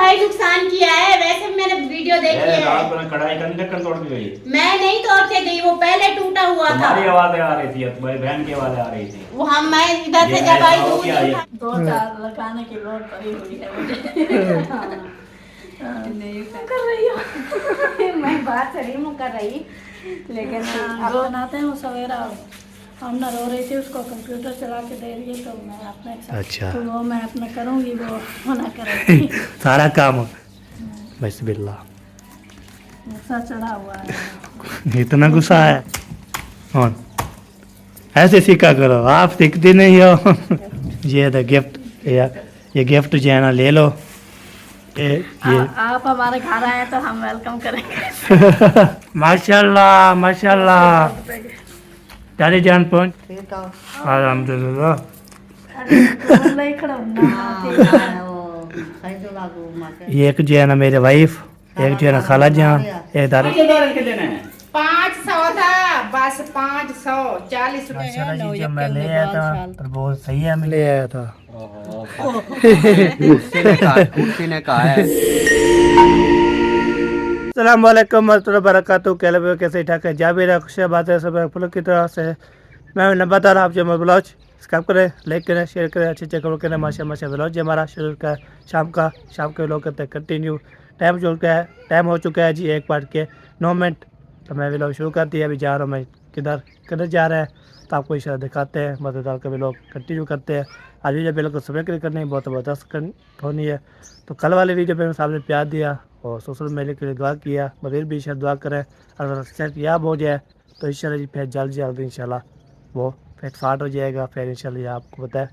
भाई नुकसान किया है, वैसे मैंने वीडियो देखी है। रात में कढ़ाई का ढक्कन तोड़ के गई। मैं नहीं तोड़ के गई, वो पहले टूटा हुआ था। तुम्हारी आवाजें आ रही थी, तुम्हारी बहन की आवाजें आ रही थी। वो हम मैं इधर से जब आई दूध दो चार लगाने की लोड पड़ी हुई है मुझे। नहीं कर रही हो मैं बात सही में कर रही, लेकिन जो बनाते हैं वो सवेरा हम न रो रही थी, उसको कंप्यूटर चला के दे रही है, तो मैं अपने अच्छा। तो वो मैं अपना करूँगी, वो मना करेगी। सारा काम बिस्मिल्लाह। गुस्सा चढ़ा हुआ है। इतना गुस्सा है। और ऐसे सीखा करो, आप सीखती नहीं हो। ये द गिफ्ट, ये गिफ्ट जो है ना ले लो। ये आप हमारे घर आए तो हम वेलकम करेंगे। माशाल्लाह माशाल्लाह। दादी जान पहुंच अल्हम्दुलिल्लाह। ये एक जो है ना मेरे वाइफ, एक जो है ना खाला जान, एक दादी। 500 था बस, 540 माशाल्लाह जी, जब मैं ले आया था तो बहुत सही है, मैं ले आया था। कुर्सी ने कहा है। अस्सलाम वालेकुम warahmatullahi wabarakatuh। कैसे कैसे ठाक है जा भी रहा खुश बात है सब फुल की तरह से। मैं बता रहा आप जो मैं ब्लॉग सब्सक्राइब करें, लाइक करें, शेयर करें, अच्छे अच्छे कमेंट करें। माशा ब्लॉग जो हमारा शुरू का शाम के ब्लॉग करते हैं कंटिन्यू। टाइम हो चुका है जी 1 पार्ट के 9 मिनट। तो मैं ब्लॉग शुरू कर दिया। अभी जा रहा हूँ मैं किधर जा रहा है तो आपको इशारा दिखाते हैं। मज़ेदार का ब्लॉग कंटिन्यू करते हैं। आज वीडियो बिल्कुल सब्सक्राइब करनी बहुत ज़बरदस्त होनी है। तो कल वाले वीडियो पे सामने प्यार दिया और सोशल मीडिया के लिए दुआ किया, मज़ीद भी इंशाल्लाह दुआ करें। अगर सेट याब हो जाए तो इंशाल्लाह जी फिर जल्द इंशाल्लाह वो फिट फाट हो जाएगा। फिर इंशाल्लाह आपको पता है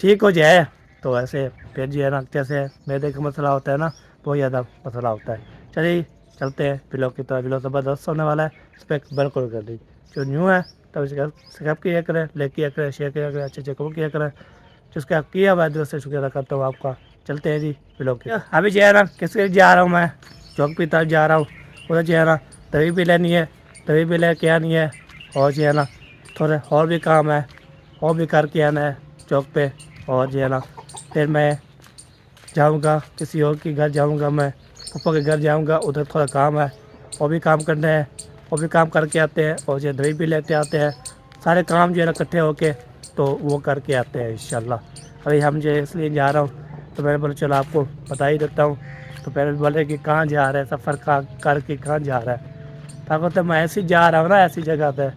ठीक हो जाए तो ऐसे फिर जो है ना जैसे मैदे का मसला होता है ना, बहुत ज़्यादा मसला होता है। चलिए चलते हैं ब्लॉग की तरह। ब्लॉग ज़बरदस्त होने वाला है, इस पर बिल्कुल कर दी। जो न्यू है तब सब्सक्राइब किया करें, लाइक किया करें, शेयर किया करें, अच्छे कमेंट किया करें। जिसका आप किया हुआ दिल से शुक्रिया करता हूँ आपका। चलते हैं जी ब्लॉग की। अभी जो है ना किसके जा रहा हूँ मैं, चौक की तरफ जा रहा हूँ। उधर जो है ना दवाई भी लेनी है, दवाई भी लेके आनी है। और जो है ना थोड़े और भी काम है, और भी करके आना है चौक पे। और जो है ना फिर मैं जाऊँगा किसी और के घर जाऊँगा, मैं पापा के घर जाऊँगा, उधर थोड़ा काम है, वो भी काम करना है, वो भी काम करके आते हैं। और जो दवाई भी लेते आते हैं, सारे काम जो है ना इकट्ठे होके तो वो करके आते हैं इंशाल्लाह। अभी हम जो इसलिए जा रहा हूँ तो मैंने बोला चलो आपको बता ही देता हूँ। तो पहले बोले कि कहाँ जा रहा है, सफ़र करके कहाँ जा रहा है। तो तो मैं ऐसे ही जा रहा हूँ ना ऐसी जगह पे,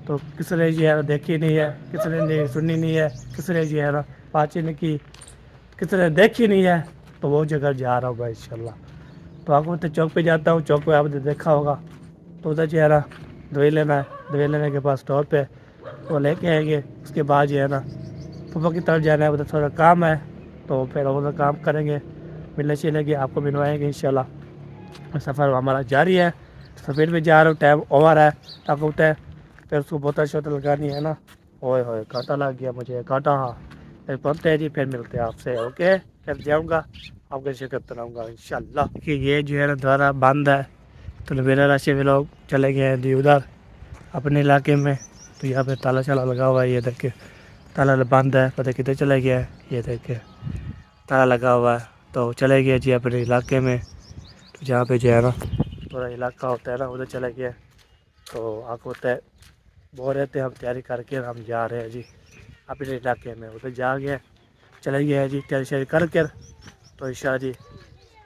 तो किसी ने जो है ना देखी नहीं है, किसी ने सुनी नहीं है, किसी ने जो है ना बातचीत नहीं की, किसी ने देखी नहीं है, तो वो जगह जा रहा हूँ मैं इंशाल्लाह। तो आपको तो चौक पे जाता हूँ, चौक पे आपने देखा होगा तो उधर जो है ना दवाई लेना है, दवाई लेने के पास स्टोर पे वो लेके आएंगे। उसके बाद जो है ना पापा की तरफ जाना है, उधर थोड़ा काम है तो फिर उधर काम करेंगे, मिलने चलेंगे, आपको मिलवाएंगे इंशाल्लाह। सफ़र हमारा जारी है, सफ़र में जा रहा हूँ, टाइम ओवर है तक होता है। फिर उसको बोतल शोतल लगानी है ना। ओए होए कांटा लग गया मुझे, कांटा। हाँ फिर पहुँचते हैं जी, फिर मिलते हैं आपसे। ओके फिर जाऊँगा आपको शिरकत कराऊँगा इंशाल्लाह। कि ये जो है ना द्वारा बंद है तो मेरा राशि भी लोग चले गए हैं जी उधर अपने इलाके में। तो यहाँ पे ताला शाला लगा हुआ है, ये देखिए ताला बंद है, पता किधर चले गया है। ये देखिए ताला लगा हुआ है तो चले गए जी अपने इलाके में। तो जहाँ पे जो है ना पूरा इलाका होता है ना उधर चले गए। तो आपको होता है बोल रहे थे हम तैयारी करके हम जा रहे हैं जी अपने इलाके में, उधर जा गए चले गए हैं जी तैयारी शारी करके। तो इंशाल्लाह जी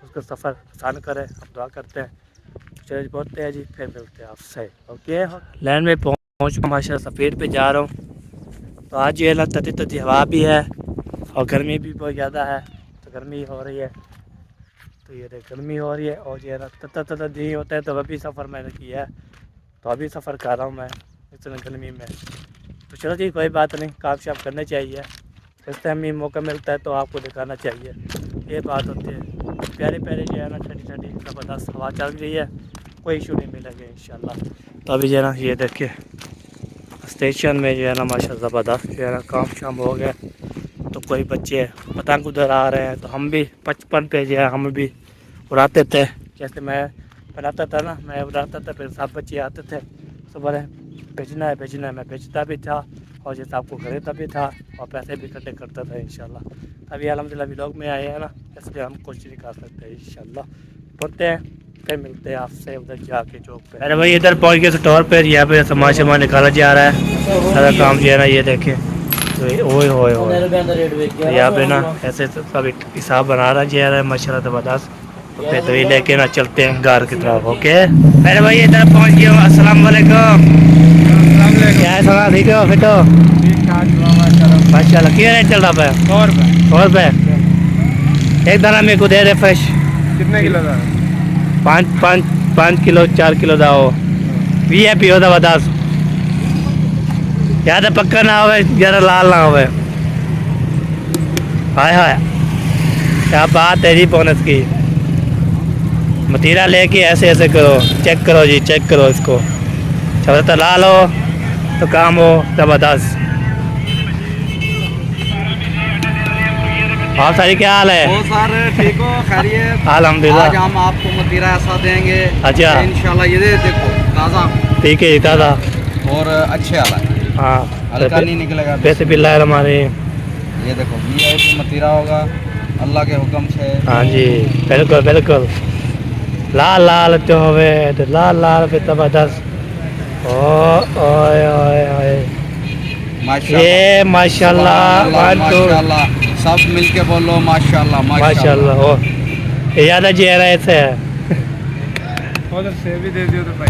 उसका सफ़र आसान करे, हम दुआ करते हैं। चले पहुँचते हैं जी, फिर मिलते हैं आपसे। ओके लैंड में पहुँच माशा सफ़ेद पे जा रहा हूँ। तो आज जो है ना तती हवा भी है और गर्मी भी बहुत ज़्यादा है, तो गर्मी हो रही है। तो ये गर्मी हो रही है और जो है ना तता नहीं होता है। तो अभी सफ़र मैंने किया है, तो अभी सफ़र कर रहा हूँ मैं इतने गर्मी में। तो चलो जी कोई बात नहीं, काम शाम करना चाहिए, इस टाइम ही मौका मिलता है तो आपको दिखाना चाहिए, ये बात होती है। प्यारे प्यारे जो है ना ठंडी ठंडी ज़बरदस्त हवा चल रही है, कोई इशू नहीं मिलेंगे इंशाल्लाह। तो अभी जो है ना ये देखिए स्टेशन में जो है ना माशा ज़बरदस्त जो है ना काम शाम हो गया। तो कोई बच्चे पतंग उधर आ रहे हैं, तो हम भी बचपन पे जो है हम भी उड़ाते थे। जैसे मैं बनाता था ना, मैं उड़ाता था, फिर सब बच्चे आते थे सुबह भेजना है, मैं भेजता भी था। और जैसे आपको खरीदा भी था और पैसे भी इकट्ठे करता था इंशाल्लाह। अभी अल्हम्दुलिल्लाह व्लॉग में आए हैं ना, इसलिए हम कुछ नहीं कर सकते इंशाल्लाह। पढ़ते हैं फिर मिलते हैं आपसे उधर जाके चौक पे। अरे भाई इधर पहुंच गए स्टोर पे, यहाँ पे सामान सामान निकाला जा रहा है, सारा काम जो है ना ये देखें। तो ओए होए होए यहाँ पे ना ऐसे सब हिसाब बना रहा जा रहा है माशाल्लाह ज़बरदस्त। तो फिर तो ये लेके ना चलते हैं घर की तरफ। ओके अरे भाई इधर पहुंच गए। अस्सलाम वालेकुम। क्या है थोड़ा ठीक हो फिट हो? माशाल्लाह। क्या रेट चल रहा है? 100 रुपये एक दाना मेरे को दे रहे फ्रेश। कितने किलो था? 5 किलो 4 किलो का हो VIP हो ज़बरदस्त। ज़्यादा पक्का ना हो, ज़्यादा लाल ना हो। हाय हाय क्या बात है जी बोनस की। मतीरा लेके ऐसे ऐसे करो, चेक करो जी, चेक करो इसको। चलो तो लाल हो तो काम हो ज़बरदस्त। आप सारी क्या हाल है? बहुत सारे ठीक हो खैरियत? अल्हम्दुलिल्लाह। आज हम आपको मतीरा ऐसा देंगे अच्छा। इंशाल्लाह। ये देखो ताज़ा ठीक है दादा। और अच्छे वाला है, हाँ हल्का नहीं निकलेगा। पैसे बिल्ला हमारे। ये देखो VIP मतीरा होगा अल्लाह के हुक्म से। हाँ जी बिल्कुल बिल्कुल। लाल लाल तो होवे तो लाल लाल पे ज़बरदस्त। ओए ओए ओए ये माशाल्लाह। माशाल्लाह सब मिलके बोलो माशाल्लाह माशाल्लाह। हो ये ज़्यादा चेहरा ऐसे है। उधर से भी दे दियो तो भाई।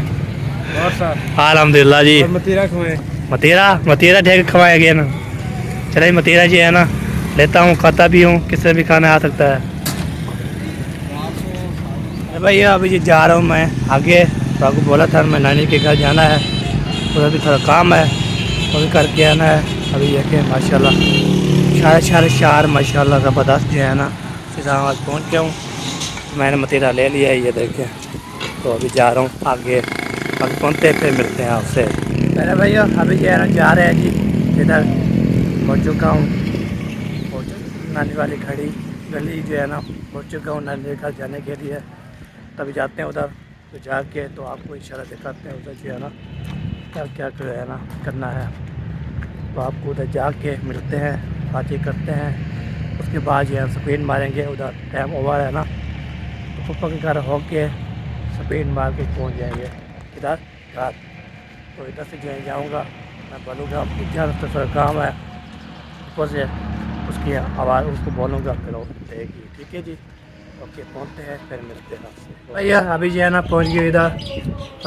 और सर अल्हम्दुलिल्लाह जी। मतीरा खुए मतीरा ठीक खवाया गया ना। चलिए मतीरा जी है ना लेता हूँ, खाता भी हूँ, किससे भी खाना आ सकता है। अरे भैया अभी जी जा रहा हूँ मैं आगे। तो आपको बोला था मैं नानी के घर जाना है, उधर भी थोड़ा काम है वो भी करके आना है। अभी देखें माशाल्लाह शहर माशाल्लाह ज़बरदस्त जो है ना। सीधा आज पहुँच गया हूँ, मैंने मतीरा ले लिया है ये देखें। तो अभी जा रहा हूँ आगे, अभी पहुँचते फिर मिलते हैं आपसे। अरे भैया अभी जो है ना जा रहे हैं जी, इधर पहुँच चुका हूँ। नानी वाली खड़ी गली जो है ना पहुँच चुका हूँ नानी के घर जाने के लिए। तभी जाते हैं उधर, तो जाके तो आपको इंशाल्लाह दिखाते हैं उधर जो है ना क्या क्या जो है ना करना है। तो आपको उधर जाके मिलते हैं, बातें करते हैं। उसके बाद जो है स्पेन मारेंगे, उधर टाइम ओवर है ना। तो पप्पा के घर होके स्पेन मार के पहुँच जाएंगे इधर घर। तो इधर से जो है जाऊँगा मैं बोलूँगा आपको क्या थोड़ा काम है ऊपर से, उसकी आवाज़ उसको बोलूँगा फिर वो देगी। ठीक है जी ओके पहुँचते हैं फिर मिलते हैं आपसे। भैया अभी जो है ना पहुँच गए इधर,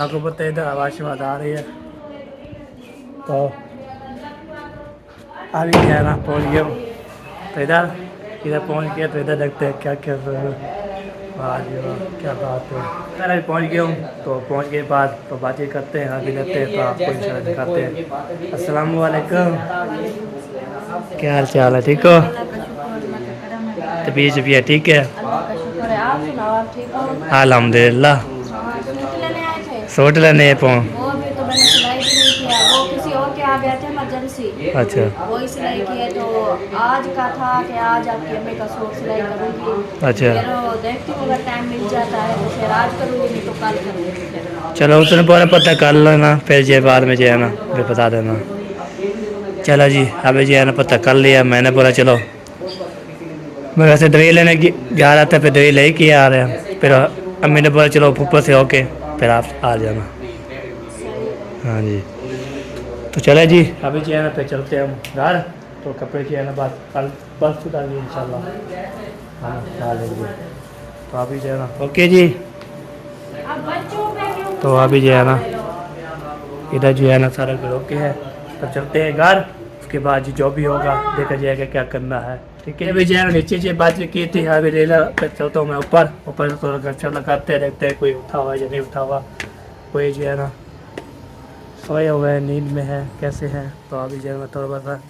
आपको पता है इधर आवाज़ आ रही है। तो अभी जो है ना पहुँच गया हूँ, तो इधर पहुँच गया। तो इधर देखते हैं क्या क्या क्या बात है। सर अभी पहुँच गया हूँ, तो पहुँच के बाद तो बातें करते हैं, अभी लेते हैं तो आपको इंशाल्लाह दिखाते हैं। अस्सलाम वालेकुम। क्या हाल चाल है? ठीक हो? तबीयत भी ठीक है? अल्हम्दुलिल्लाह। सूट लेने पाऊँ। अच्छा वही सिलाई की है तो आज का था कि आज आपकी अम्मी का सूट सिलाई करूँगी। अच्छा फिर देखती हूँ अगर टाइम मिल जाता है तो फिर आज करूँगी, नहीं तो कल करूँगी। चलो उसने पूरा पता कर लेना, फिर जो बाद में जो है ना फिर बता देना। चलो जी अभी जो है ना पता कर लिया मैंने, बोला चलो मैं वैसे दवाई लेने की जा रहा था, फिर दवाई ले के आ रहे हैं। फिर अम्मी ने बोला चलो ऊपर से होके फिर आप आ जाना। हाँ जी तो चले जी अभी जो है ना फिर चलते हैं हम घर। तो कपड़े जो है ना कल बस उतारेंगे इंशाल्लाह। हाँ डाल लेंगे। तो अभी जो है ना ओके जी। तो अभी जो है ना इधर जो है ना सारा घर ओके है, तो चलते हैं घर। उसके बाद जो भी होगा देखा जाएगा क्या करना है। ठीक है अभी जो है ना नीचे जो बात की थी अभी ले ला, फिर चलता हूँ मैं ऊपर थोड़ा घर लगाते देखते हैं कोई उठा हुआ है या नहीं उठा हुआ। कोई जो है ना सोए हुए हैं, नींद में है, कैसे हैं। तो अभी जो है मैं थोड़ा बहुत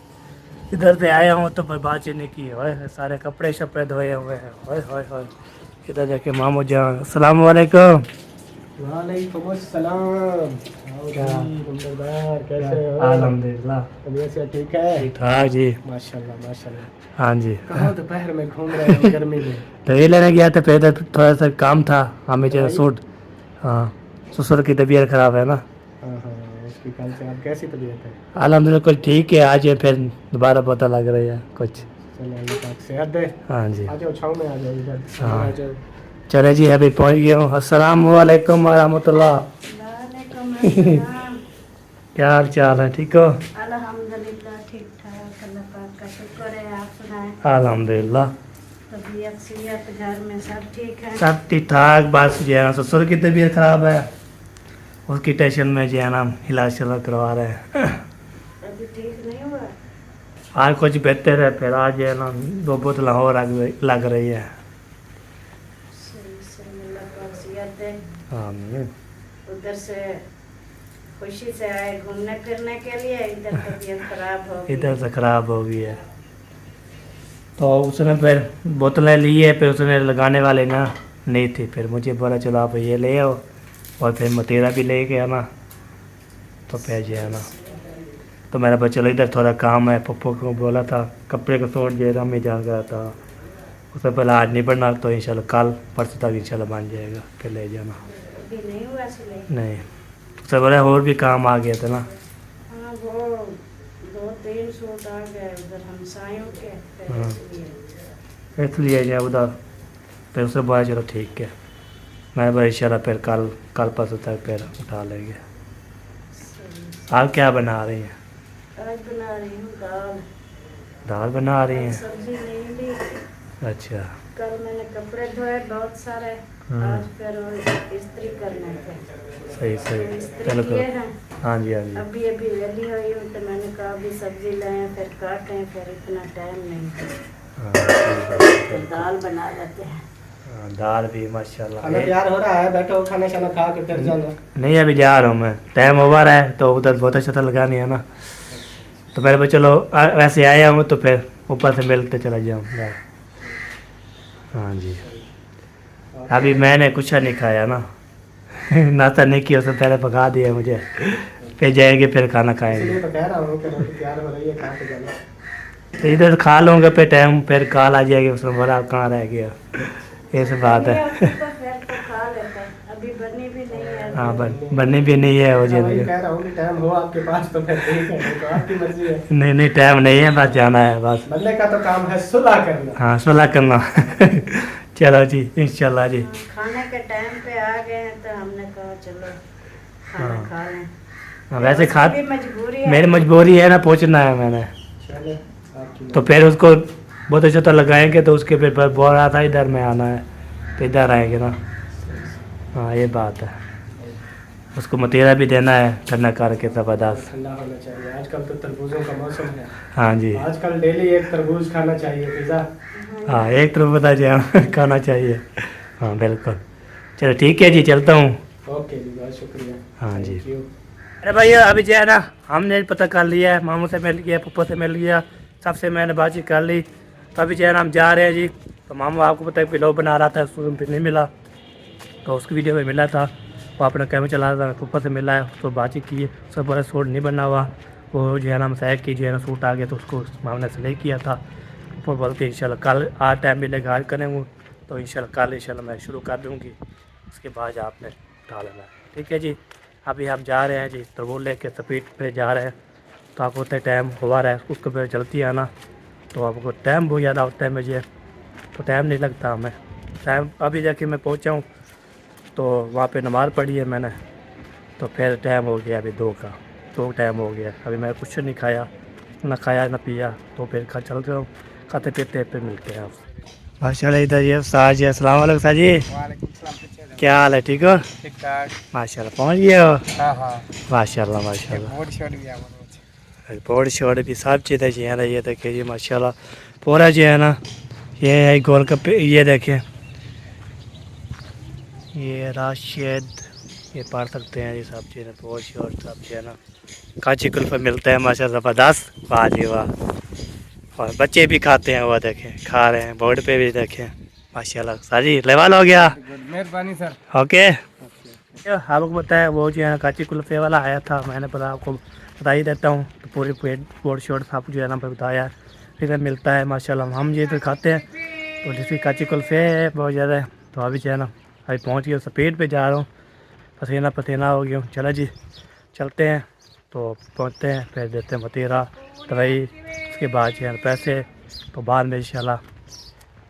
इधर से आया हूँ तो बातचीत नहीं की है, सारे कपड़े शपड़े धोए हुए हैं। होए होए होए इधर जाके मामू जान। अस्सलाम वालेकुम। वालेकुम अस्सलाम। कैसे हो? अल्हम्दुलिल्लाह तबीयत से ठीक है? ठीक ठाक जी माशाल्लाह माशाल्लाह। हाँ जी। कहाँ दोपहर में घूम रहे हैं गर्मी में? तो ये लेने गया था फिर थोड़ा सा काम था हमें जो सूट। हाँ ससुर की तबीयत ख़राब है ना। हाँ हाँ आपकी कल से? आप कैसी तबीयत है? अल्हम्दुलिल्लाह कुछ ठीक है, आज ये फिर दोबारा पता लग रही है कुछ। चलो अल्लाह पाक सेहत दे। हाँ जी, आ जाओ छाँव में आ जाओ इधर। हाँ। आ जाओ। चले जी, अभी पहुँच गया हूँ। अस्सलाम वालेकुम रहमतुल्लाह। वालेकुम अस्सलाम। क्या हाल चाल है, ठीक हो? अल्हम्दुलिल्लाह ठीक ठाक, अल्लाह पाक का शुक्र है। आप सुनाएं? अल्हम्दुलिल्लाह तबीयत सेहत घर में सब ठीक है? सब ठीक ठाक। बस जो है ना ससुर की तबीयत ख़राब है, उसकी टेंशन में जो है ना इलाज चला करवा रहे हैं। अभी ठीक नहीं हुआ? आज कुछ बेहतर है, फिर आज जो है ना 2 बोतल और लग रही है। सही सही, अल्लाह पाक सेहत दे। आमीन। उधर से खुशी से आए घूमने फिरने के लिए, इधर तबीयत खराब हो गई। इधर से ख़राब हो गई है, तो उसने फिर बोतलें ली है, फिर उसने लगाने वाले ना नहीं थी, फिर मुझे बोला चलो आप ये ले आओ, और फिर मतीरा भी ले गया ना, तो फिर जो है ना तो मैंने बोला चलो इधर थोड़ा काम है। पप्पू को बोला था कपड़े का सूट जो है मैं जा गया था, उससे पहले आज नहीं बनना, तो इंशाल्लाह कल परसों तक इंशाल्लाह बन जाएगा, फिर ले जाना। अभी नहीं हुआ सिलाई? नहीं, उससे बोला और भी काम आ गया था ना। हाँ, वो 2-3 सूट आ गए उधर हमसायों के, फिर हाँ। इसलिए। इसलिए जो उधर फिर उससे बोला चलो ठीक है, मैं बोला इंशाल्लाह फिर कल परसों तक फिर उठा लेंगे। आप क्या बना रही हैं? आज बना रही हूँ दाल। दाल बना रही हैं? सब्जी नहीं ली। अच्छा। कल मैंने कपड़े धोए बहुत सारे, हाँ। आज फिर वो इस्त्री करने थे। सही तो सही, इस्त्री चलो किए करो। हैं। हाँ जी, हाँ जी। अभी अभी रेडी हुई हूँ, तो मैंने कहा अभी सब्जी लाएं फिर काटें, फिर इतना टाइम नहीं है, हाँ, ठीक है। तो दाल बना लेते हैं। हाँ, दाल भी माशाल्लाह। खाना तैयार हो रहा है, बैठो खाना शाना खा के फिर जाना। नहीं अभी जा रहा हूँ मैं, टाइम ओवर है, तो उधर बहुत अच्छा लगानी है ना, तो मेरे को चलो वैसे आया हूँ तो फिर ऊपर से मिलते चला जाऊँ। हाँ जी, अभी मैंने कुछ नहीं खाया ना। नाश्ता नहीं किया, उससे पहले पका दिया मुझे, फिर जाएंगे फिर खाना खाएंगे। इसलिए तो कह रहा हूँ कि रोटी तैयार हो रही है, खा के जाना। तो इधर खा लूँगा, फिर टाइम फिर कॉल आ जाएगी, उसमें बोला आप कहाँ रह गया, ऐसी बात है। तो फिर तो खा लेते हैं, अभी बनी भी नहीं है। हाँ बननी भी नहीं है वो हाँ, वही जी। कह रहा हूँ कि टाइम हो आपके पास तो फिर ठीक है, नहीं तो आपकी मर्जी है। नहीं टाइम नहीं है, बस जाना है बस। बनने का तो काम है सुलह करना। हाँ सुलह करना। चलो जी इंशाल्लाह जी। खाने के टाइम पे आ गए हैं, तो हमने कहा चलो खाना हाँ। खा लें। हाँ, वैसे खा भी मजबूरी है। मेरी मजबूरी है ना, पूछना है मैंने, चले आपकी तो फिर उसको बहुत अच्छा तो लगाएंगे, तो उसके फिर बोल रहा था इधर में आना है, तो इधर आएंगे ना। हाँ ये बात है, उसको मतीरा भी देना है ठंडा करके ज़बरदस्त। ठंडा होना चाहिए, आजकल तो तरबूजों का मौसम है। हाँ जी, आजकल डेली एक तरबूज खाना चाहिए। पिज़्ज़ा हाँ एक तरफ बता जाए खाना चाहिए। हाँ बिल्कुल, चलो ठीक है जी, चलता हूँ। ओके जी, बहुत शुक्रिया। हाँ जी। Thank you। अरे भैया अभी जो है ना हमने पता कर लिया है, मामू से मिल गया, पप्पा से मिल गया, सबसे मैंने बातचीत कर ली, तो अभी जो है ना हम जा रहे हैं जी। तो मामू आपको पता है पिलो बना रहा था, उसको फिर नहीं मिला, तो उसकी वीडियो में मिला था, वो अपना कैमरा चला रहा था, पप्पा से मिला है, उसको बातचीत की, उससे बोला सूट नहीं बना हुआ, वो जो है ना मसैक की जो है ना सूट आ गया, तो उसको मामू ने सिलाई किया था। पप्पा बोलते इंशाल्लाह कल आज टाइम मिलेगा आज करेंगे, तो इंशाल्लाह कल इंशाल्लाह मैं शुरू कर दूँगी, उसके बाद आपने उठा लेना है। ठीक है जी, अभी हम जा रहे हैं जी, तरबूज लेके स्पीड पे जा रहे हैं, तो आपको उतना टाइम हुआ रहा है, उसको फिर जल्दी आना, तो आपको टाइम बहुत ज़्यादा होता है मुझे, तो टाइम नहीं लगता हमें टाइम। अभी जाके मैं पहुंचा हूँ, तो वहाँ पे नमाज़ पढ़ी है मैंने, तो फिर टाइम हो गया अभी 2 टाइम हो गया, अभी मैं कुछ नहीं खाया, ना खाया ना पिया, तो फिर चल रहा हूँ, खाते पीते फिर मिलते हैं आप। माशाल्लाह इधर ये साज है, अस्सलाम वालेकुम साज जी, वालेकुम सलाम। क्या हाल है, ठीक हो? ठीक ठाक। माशाल्लाह पहुँच गए हो? हाँ हाँ। माशाल्लाह माशाल्लाह, बोर्ड शॉट भी आ बोर्ड शॉट भी सब चीज़ें जो है ना, ये देखिए जी माशाल्लाह पूरा जो है ना, ये है गोलगप्पे, ये देखें ये राशिद, ये पढ़ सकते हैं, ये सब चीज़ें बोर्ड शॉट सब जो है ना, काची कुल्फा मिलता है माशाल्लाह ज़बरदस्त, वाह जी वाह, और बच्चे भी खाते हैं, वो देखें खा रहे हैं, बोर्ड पे भी देखें माशाल्लाह। सारी लेवल हो गया, मेहरबानी सर। ओके। आपको पता है वो जो है काची कुल्फे वाला आया था, मैंने पता आपको बता ही देता हूँ, तो पूरे पेट बोर्ड शॉट सब जो है ना बताया, फिर मिलता है माशाल्लाह, हम ये तो खाते हैं, तो जिसकी काची कुल्फे है बहुत ज़्यादा है, तो अभी जो है ना अभी पहुँच गया, स्पीड पे जा रहा हूँ, पसीना पसीना हो गया हूँ। चलो जी चलते हैं, तो पहुँचते हैं, फिर देते हैं मतीरा दवाई, उसके बाद जो है पैसे, तो बाद में इंशाल्लाह।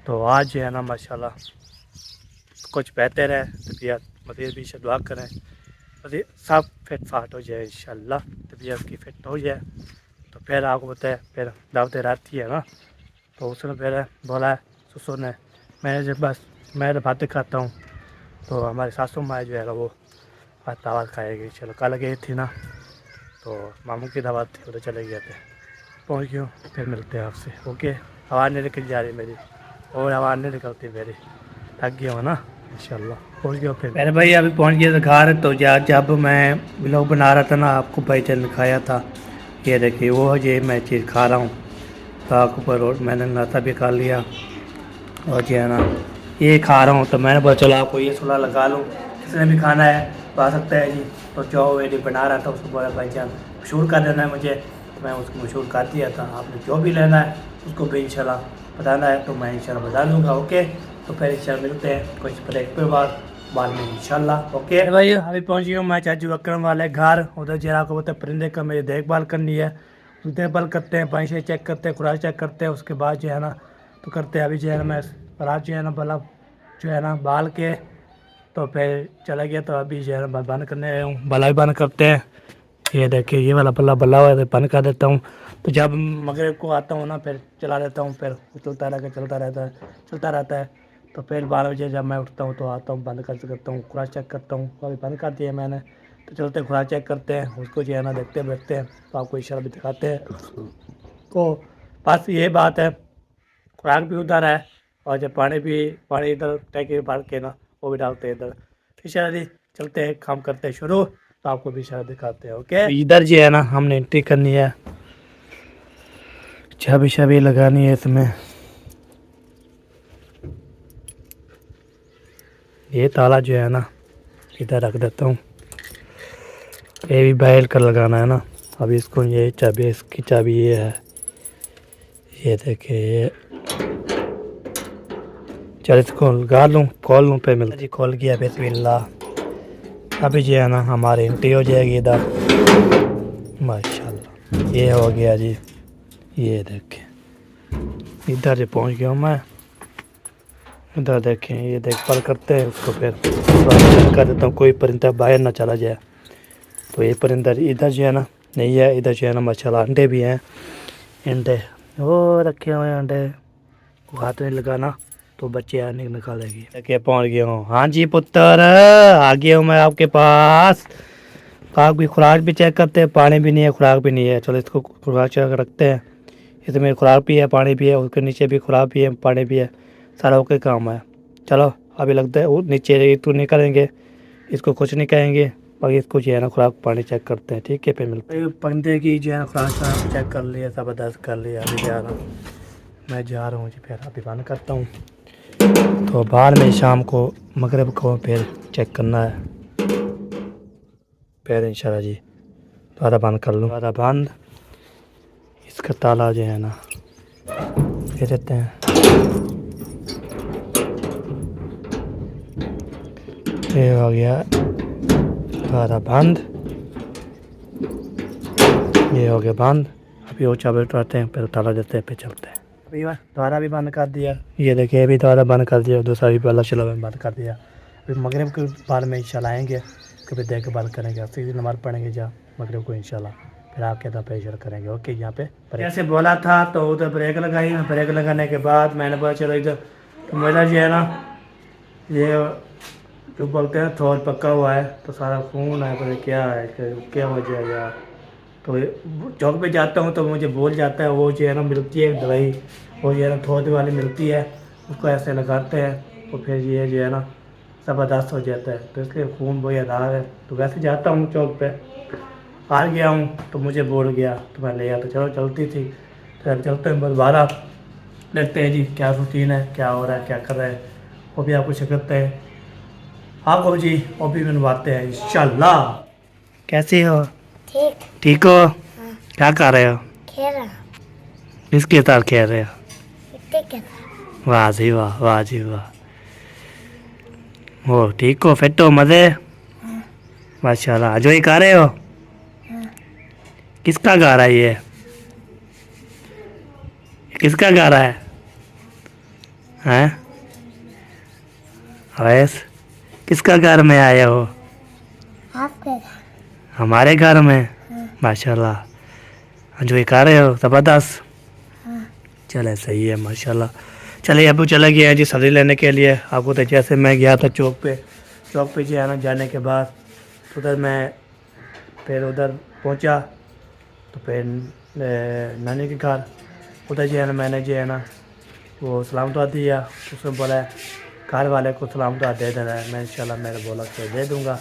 तो आज जो है ना माशाल्लाह कुछ बेहतर है तबीयत, मजीद भी दुआ करें मजीद सब फिट फाट हो जाए इंशाल्लाह, तबीयत की फिट हो जाए। तो फिर आपको बताए फिर दावतें रहती है ना, तो उसने फिर बोला है ससुर ने, मैंने जब बस मैं बातें खाता हूँ तो हमारी सासू माँ जो है वो दावत खाएगी। चलो कल गई थी ना, तो मामू की दावत थी, उधर चले गए थे, पहुँच गए, फिर मिलते हैं आपसे। ओके, आवाज़ नहीं निकल जा रही मेरी, और आवाज़ नहीं निकलती मेरी, थक गया हो ना इंशाल्लाह। पहुँच गया फिर मेरे भाई, अभी पहुँच गया था घर। तो जब मैं व्लॉग बना रहा था ना, आपको भाई चल दिखाया था, ये देखिए वो ये मैं चीज़ खा रहा हूँ, तो आपको पर मैंने नाश्ता भी खा लिया और जो है ना ये खा रहा हूँ। तो मैंने बोला चलो आपको ये सुला लगा लूँ, किसने भी खाना है पा सकता है जी। तो जो वेडी बना रहा था उसको बोला भाई जान मशहूर कर देना है मुझे, तो मैं उसको मशहूर कर दिया था। आपने जो भी लेना है उसको भी इंशाल्लाह बताना है, तो मैं इंशाल्लाह बता दूँगा। ओके, तो फिर इंशाल्लाह मिलते हैं कुछ ब्रेक पे बाद में इंशाल्लाह। ओके भाई, अभी पहुँच गया हूँ मैं चाचू अकरम वाले घर। उधर जरा को बोलते परिंदे का मेरी देखभाल करनी है, देखभाल करते हैं, पानी से चेक करते हैं, खुराक चेक करते हैं, उसके बाद जो है ना तो करते हैं। अभी जो है ना मैं रात जो है ना बल्ब जो है ना बाल के तो फिर चला गया, तो अभी जो है ना बंद करने आया हूँ। बल्ब भी बंद करते हैं, ये देखिए ये वाला बल्ब बल्ला हुआ है, बंद कर देता हूँ। तो जब मगरिब को आता हूँ ना फिर चला देता हूँ, फिर चलता रहता है। तो फिर 12 बजे जब मैं उठता हूँ तो आता हूँ, बंद करता हूँ, खुराक चेक करता हूँ। तो अभी बंद कर दिया मैंने, तो चलते खुराक चेक करते हैं, उसको जो है ना देखते हैं, तो आपको इशारा भी दिखाते हैं। तो बस ये बात है, खुराक भी उधर है और जब पानी इधर टैंकी भर के ना वो भी डालते हैं इधर। तो इशारा जी चलते हैं, काम करते हैं शुरू, तो आपको भी इशारा दिखाते हैं। ओके, इधर जो है ना हमने एंट्री करनी है, चाबी लगानी है इसमें। ये ताला जो है ना इधर रख देता हूँ, ये भी बैल कर लगाना है ना। अभी इसको ये चाबी, इसकी चाबी ये है, ये देखिए ये। चल इसको लगा लूँ, खोल लूँ, पे मिलता जी। खोल गया बिस्मिल्लाह। अभी जो है ना हमारी एंट्री हो जाएगी इधर माशाल्लाह। ये हो गया जी, ये देखें इधर से पहुँच गया हूँ मैं। इधर देखें ये देखभाल करते हैं उसको, फिर कर देता हूँ कोई परिंदा बाहर ना चला जाए। तो ये परिंदा इधर जो है ना नहीं है, इधर जो है ना माशाल्लाह अंडे भी हैं, अंडे वो रखे हुए हैं, अंडे हाथ में लगाना तो बच्चे आने निकालेगी। देखिए पहुँच गया हूँ। हाँ जी पुत्र, आ गया हूँ मैं आपके पास। खुराक भी चेक करते हैं, पानी भी नहीं है, खुराक भी नहीं है। चलो इसको खुराक चेक रखते हैं, इसमें खुराक भी है, पानी भी है, उसके नीचे भी खुराक भी है, पानी भी है, सारा ओके काम है। चलो अभी लगता है वो नीचे तो नहीं करेंगे, इसको कुछ नहीं कहेंगे, बाकी इसको जो है ना खुराक पानी चेक करते हैं। ठीक है, फिर मिलते हैं। परिंदे की जो है ना खुराक चेक कर लिया, ज़बरदस्त कर लिया। अभी मैं जा रहा हूँ जी, फिर अभी बंद करता हूँ। तो बाद में शाम को मगरिब को फिर चेक करना है, फिर इंशाल्लाह जी दोबारा बंद कर लूँ। दोबारा बंद, इसका ताला जो है ना दे देते हैं। ये हो गया दोबारा बंद, ये हो गया बंद। अभी वो चाबी उठाते हैं, फिर ताला देते हैं, फिर चलते हैं। अभी दोबारा भी बंद कर दिया, ये देखिए अभी दोबारा बंद कर दिया, दूसरा भी पहला चला बंद कर दिया। अभी मगरिब के बाद में इंशाल्लाह आएंगे, कभी देखभाल करेंगे, सीधी नमाज़ पढ़ेंगे जा मगरिब को इंशाल्लाह, फिर आके तो प्रेशर करेंगे। ओके, यहाँ पे जैसे बोला था तो उधर ब्रेक लगाई। ब्रेक लगाने के बाद मैंने बोला चलो इधर, तो मेरा जो है ना ये जो बोलते हैं थोड़ा पक्का हुआ है, तो सारा खून है, पता क्या है, क्या वजह है यार। तो चौक पे जाता हूँ तो मुझे भूल जाता है, वो जो है ना मिलती है दवाई, वो जो है ना थोड़ी वाली मिलती है, उसको ऐसे लगाते हैं तो फिर ये जो है ना ज़बरदस्त हो जाता है। तो इसलिए खून बहुत ज़्यादा है। तो वैसे जाता हूँ चौक पे, आ गया हूँ तो मुझे भूल गया, तो मैं ले आया। तो चलो चलती थी, तो चलते हैं दोबारा देखते हैं जी क्या रूटीन है, क्या हो रहा है, क्या कर रहे हैं, वो भी आपको शिकते हैं। आपको जी वो भी बनवाते हैं इंशाल्लाह। कैसे हो? ठीक हो? क्या कर रहे हो? खेल रहा किसके साथ खेल रहे हो? कुत्ते के साथ। वाह जी वाह, वाह जी वाह। हो ठीक हो, फिट हो, मज़े? माशाल्लाह। जो ही कर रहे हो? किसका गा रहा है ये? किसका गा रहा है? हैं? अवैस, किसका घर में आए हो? आपके हमारे घर में। माशाल्लाह। जो ये कर रहे हो ज़बरदस्त। चले सही है माशाल्लाह। चलिए अबू चला गया है जी सब्ज़ी लेने के लिए। आपको तो जैसे मैं गया था चौक पे जो है ना, जाने के बाद उधर मैं फिर उधर पहुंचा तो फिर नानी के घर उधर जो है ना मैंने जो है ना वो सलाम दुआ दिया। उसने बोला घर वाले को सलाम दुआ दे देना है। मैं इंशाल्लाह मैंने बोला कि दे दूँगा,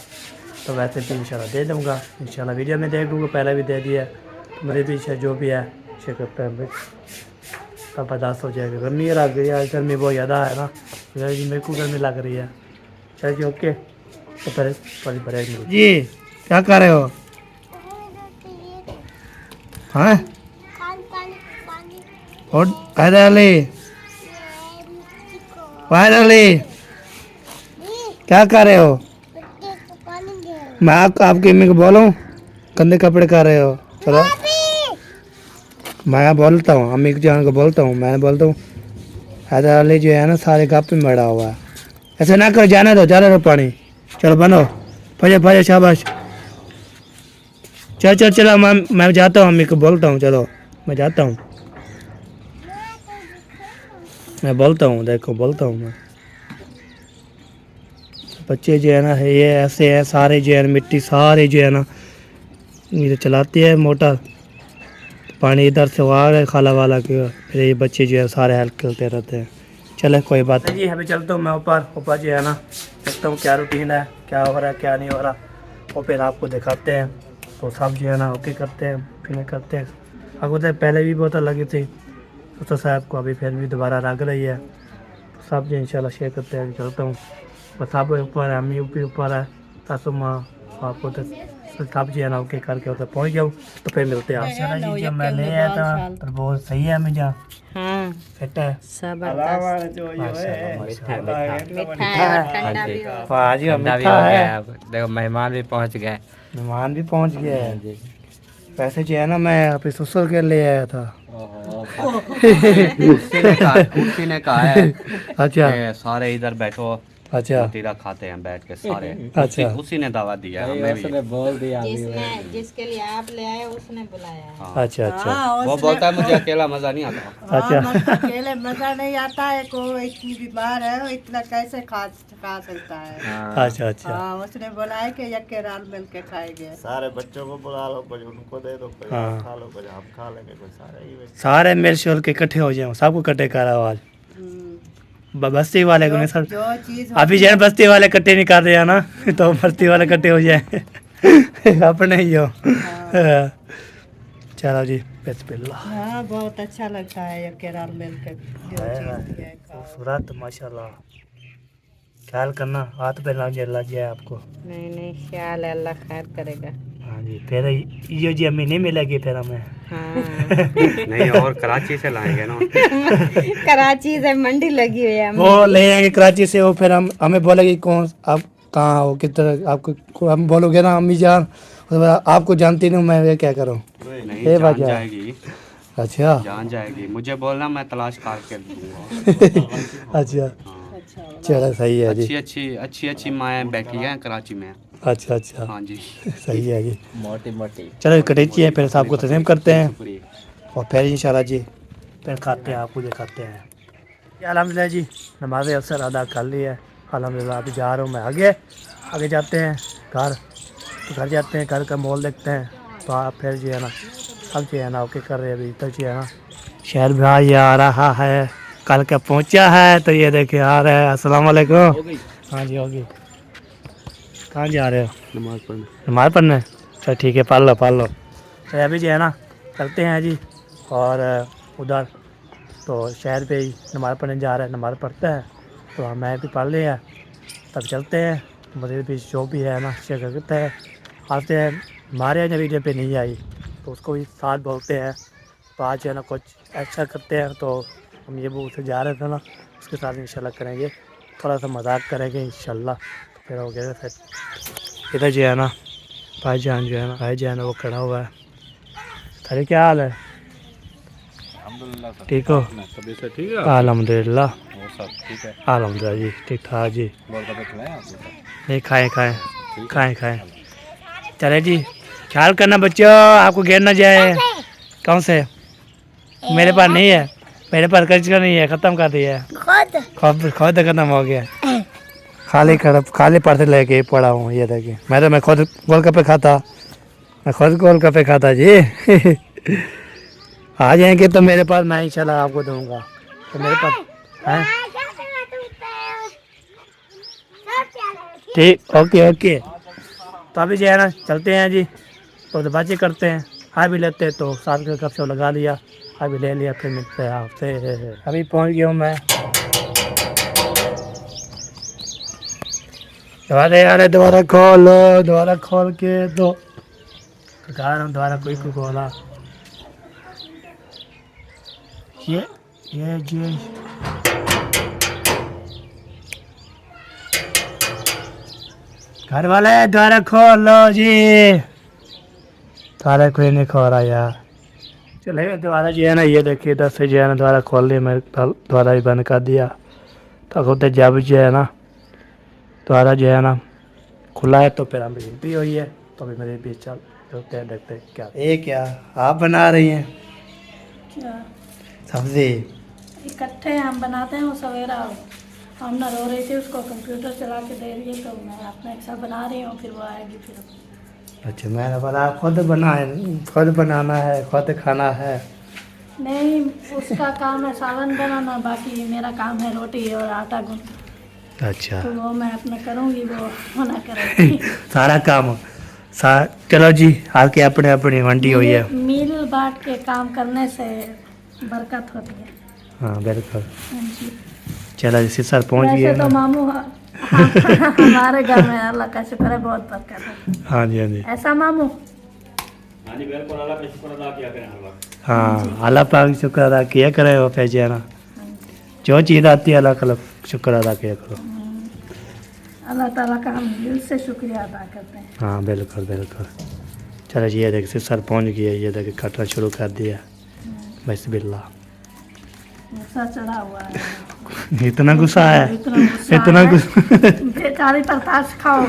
तो वैसे भी इंशाल्लाह दे दूँगा। इंशाल्लाह वीडियो में देख दूँगा, पहले भी दे दिया। मेरे पीछे जो भी है शिकत तब बर्दाश्त हो जाएगा। गर्मी लग गई है, गर्मी बहुत ज़्यादा है ना, मेरे को गर्मी लग रही है। चलिए जी ओके, तो फिर थोड़ी ब्रेक मिली जी। क्या कर रहे हो? हाँ और फाइनली क्या कर रहे हो? मैं आपकी अम्मी को बोलूं गंदे कपड़े कर रहे हो? चलो मैं बोलता हूँ अम्मी जान को बोलता हूँ, मैं बोलता हूँ हैदर अली जो है ना सारे गप में मरा हुआ है। ऐसे ना करो, जाने दो पानी। चलो बनो फजे फजे शाबाश। चल चल चलो मैं जाता हूँ, अम्मी को बोलता हूँ। चलो मैं जाता हूँ, मैं बोलता हूँ, देखो बोलता हूँ मैं। बच्चे जो है ना ये ऐसे हैं सारे जो है मिट्टी सारे जो है ना ये चलाती है मोटर, पानी इधर से आ रहा है खाला वाला के, फिर ये बच्चे जो है सारे हेल्प करते रहते हैं। चले कोई बात नहीं जी, अभी चलता हूँ मैं ऊपर जो है ना, देखता हूँ क्या रूटीन है, क्या हो रहा है क्या नहीं हो रहा, और फिर आपको दिखाते हैं। तो सब जो है ना ओके करते हैं, फिर करते हैं। आपको तो पहले भी बोतल लगी थी तो साहब को, अभी फिर भी दोबारा लग रही है। तो सब जो इंशाल्लाह शेयर करते हैं। चलता हूँ बस, आप ऊपर है, अम्मी ऊपर है, सासू माँ, आपको तो सब जो है ना ओके करके उधर पहुँच जाऊँ तो फिर मिलते हैं। जी जब मैं ले आया था तो बहुत सही है, मैं जहाँ हाँ फिट है देखो मेहमान भी पहुंच गए। मेहमान भी पहुंच गए हैं। वैसे जो है ना मैं अपने ससुर के ले आया था। कुर्सी ने कहा है अच्छा कि सारे इधर बैठो, अच्छा मतीरा खाते हैं बैठ के सारे। अच्छा उसी ने दावा दिया हमें भी। बोल दिया जिसके लिए आप ले आए उसने बुलाया। हाँ। अच्छा अच्छा वो बोलता है मुझे अकेला मजा नहीं आता। अच्छा अकेले मजा नहीं आता है, को इतनी बीमार है, वो इतना कैसे खा सकता है। अच्छा अच्छा हाँ उसने बुलाया कि यक्के रात मिल के खाएंगे। सारे बच्चों को बुला लो, कुछ उनको दे दो, कुछ हाँ। आप खा लो, कुछ आप खा लेंगे, कुछ सारे ही बच्चे। सारे मेरे शोर के इकट्ठे हो जाओ, सबको इकट्ठे कर आवाज बस्ती वाले को नहीं सर। जो चीज अभी जैन बस्ती वाले इकट्ठे नहीं कर रहे हैं ना तो बस्ती वाले इकट्ठे हो जाए अपने ही हो। चलो जी बिस्मिल्लाह। हाँ बहुत अच्छा लगता है यक्के रात मिल के। खूबसूरत माशाल्लाह। ख्याल करना हाथ पे लग जाए आपको। नहीं नहीं ख्याल है, अल्लाह खैर करेगा। हाँ जी फिर ये जी अम्मी नहीं मिलेगी फिर हमें। हाँ नहीं और कराची से लाएंगे ना। कराची से मंडी लगी हुई है। वो ले आएंगे कराची से, वो फिर हम हमें बोलेगी कौन आप कहाँ हो किधर, आपको हम बोलोगे ना अम्मी जान आपको जानती नहीं मैं ये क्या करूँ। नहीं ये जान बात है। जाएगी, अच्छा जान जाएगी। मुझे बोलना मैं तलाश करके दूंगा। अच्छा चलो सही है जी। अच्छी अच्छी माएँ बैठी हैं कराची में। अच्छा अच्छा हाँ जी सही है जी। मोटी मोटी चलो कटेची है फिर सबको तस्लीम करते हैं शुक्रिया। और फिर इंशाल्लाह जी फिर खाते हैं, आपको दिखाते हैं। अल्हम्दुलिल्लाह जी नमाज अवसर अदा कर ली है अल्हम्दुलिल्लाह। अभी जा रहा हूँ मैं आगे जाते हैं घर, तो घर जाते हैं, घर का माहौल देखते हैं। तो आप फिर जो है ना सब जो है ना ओके कर रहे हैं। अभी तक जो है ना शहर भाई आ रहा है, कल का पहुँचा है तो ये देखे आ रहा है। अस्सलाम वालेकुम। हाँ जी होगी। कहाँ जा रहे हो? नमाज़ पढ़ने। चल ठीक है पढ़ लो। तो अभी जो है ना चलते हैं जी, और उधर तो शहर पे ही नमाज़ पढ़ने जा रहे हैं, नमाज़ पढ़ते हैं तो मैं भी पढ़ लिया, तब चलते हैं। मुझे भी जो भी है ना शेयर करते हैं आते हैं। हमारे यहाँ वीडियो पे नहीं आई तो उसको भी साथ बोलते हैं। तो आज जो है ना कुछ एक्स्ट्रा करते हैं, तो हम ये वो उसे जा रहे थे ना उसके साथ इंशाल्लाह करेंगे, थोड़ा सा मजाक करेंगे इंशाल्लाह। तो फिर हो गया फिर इधर जो है ना भाईजान जो है ना वो खड़ा हुआ है, अरे क्या हाल है? अल्हम्दुलिल्लाह ठीक हो? तबीयत से ठीक है अल्हम्दुलिल्लाह। वो सब ठीक है अल्हम्दुलिल्लाह जी, ठीक ठाक जी। बोल कब खिलाएं आपको नहीं खाएं। चले जी, ख्याल करना बच्चों, आपको गिर ना जाए। कौन से? मेरे पास नहीं है, मेरे पास कचरा नहीं है, ख़त्म कर दिया है। खुद ख़त्म हो गया। खाली पर्स लेके पड़ा हूँ। ये देखिए, मैं खुद गोलगप्पे खाता जी। आ जाएंगे तो मेरे पास मैं इंशाल्लाह आपको दूंगा। तो मेरे पास है। ठीक, ओके। तो अभी जो है ना चलते हैं जी, तो बातें करते हैं, खा भी लेते हैं। तो साथ के कप से लगा लिया, अभी ले लिया, फिर मिलते हैं आपसे। अभी पहुंच गया हूँ मैं। दोबारा खोल के दो। दोबारा कोई खोला। ये जी घर वाले द्वारा खोल लो जी। द्वारा कोई नहीं खोल रहा यार। चले द्वारा जो है ना, ये देखिए इधर से जो है ना द्वारा खोल लिया, मैं द्वारा ही बंद कर दिया। तो होते जब जो है ना द्वारा जो है ना खुला है, तो फिर हम भी हुई है। तो अभी मेरे बीच चल चलते हैं, देखते हैं क्या। ये क्या आप बना रही हैं? क्या सब्जी? इकट्ठे हम बनाते हैं। वो सवेरा हम ना रो रही थी, उसको कंप्यूटर चला के दे रही है, तो मैं अपना एक साथ बना रही हूँ, फिर वो आएगी फिर। अच्छा, मैंने बोला खुद बनाना है, खुद खाना है। नहीं, उसका काम है सालन बनाना, बाकी मेरा काम है रोटी और आटा गूंथना। अच्छा, तो वो मैं अपना करूँगी, वो मना करेगी। सारा काम चलो जी, आपकी अपने अपनी वंटी हुई है। मिल बांट के काम करने से बरकत होती है। हाँ बिल्कुल। हाँ जी। चलो जी, सिसर पहुँच गए वैसे तो ना। मामू हमारे घर में अल्लाह का शुक्र है, बहुत बरकत है। हाँ जी। ऐसा मामू? हाँ, अल्लाह पाक की शुक्र अदा किया करे हो पैसे ना। जो चीज़ आती है अल्लाह का शुक्र अदा किया करो। अल्लाह ताला का हम दिल से शुक्रिया अदा करते हैं। हाँ बिल्कुल। चलो जी, ये देख सिसर पहुँच गया, ये देख कटना शुरू कर दिया। बिस्मिल्लाह। गुस्सा चढ़ा हुआ है। इतना गुस्सा है? इतना गुस्सा। बेचारी पर ताश खाओ